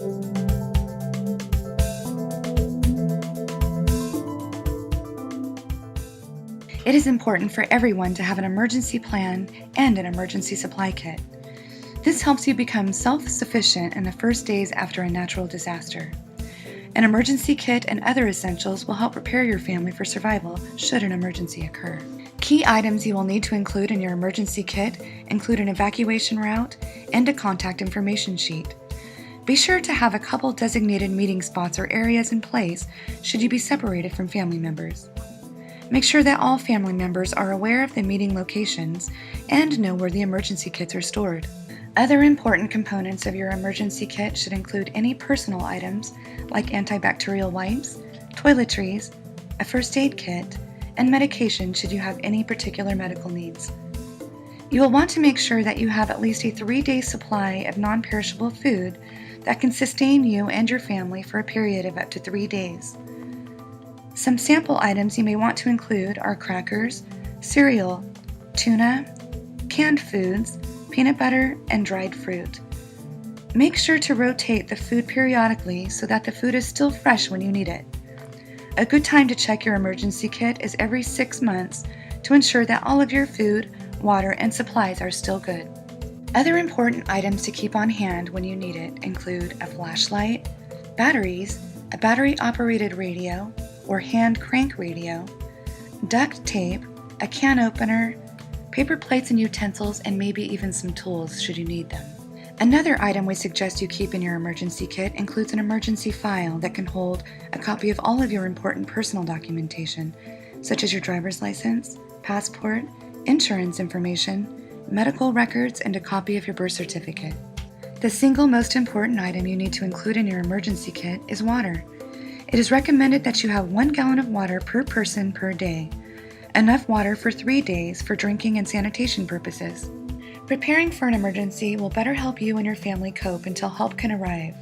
It is important for everyone to have an emergency plan and an emergency supply kit. This helps you become self-sufficient in the first days after a natural disaster. An emergency kit and other essentials will help prepare your family for survival should an emergency occur. Key items you will need to include in your emergency kit include an evacuation route and a contact information sheet. Be sure to have a couple designated meeting spots or areas in place should you be separated from family members. Make sure that all family members are aware of the meeting locations and know where the emergency kits are stored. Other important components of your emergency kit should include any personal items like antibacterial wipes, toiletries, a first aid kit, and medication should you have any particular medical needs. You will want to make sure that you have at least a 3-day supply of non-perishable food that can sustain you and your family for a period of up to 3 days. Some sample items you may want to include are crackers, cereal, tuna, canned foods, peanut butter, and dried fruit. Make sure to rotate the food periodically so that the food is still fresh when you need it. A good time to check your emergency kit is every 6 months to ensure that all of your food, water, and supplies are still good. Other important items to keep on hand when you need it include a flashlight, batteries, a battery-operated radio or hand crank radio, duct tape, a can opener, paper plates and utensils, and maybe even some tools should you need them. Another item we suggest you keep in your emergency kit includes an emergency file that can hold a copy of all of your important personal documentation, such as your driver's license, passport, insurance information, medical records, and a copy of your birth certificate. The single most important item you need to include in your emergency kit is water. It is recommended that you have 1 gallon of water per person per day, enough water for 3 days for drinking and sanitation purposes. Preparing for an emergency will better help you and your family cope until help can arrive.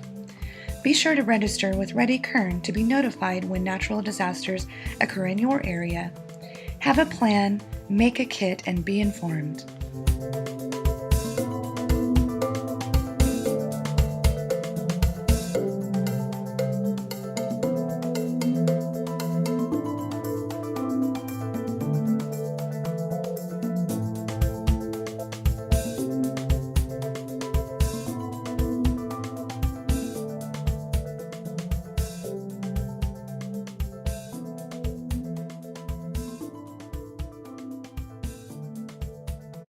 Be sure to register with Ready Kern to be notified when natural disasters occur in your area. Have a plan, make a kit, and be informed.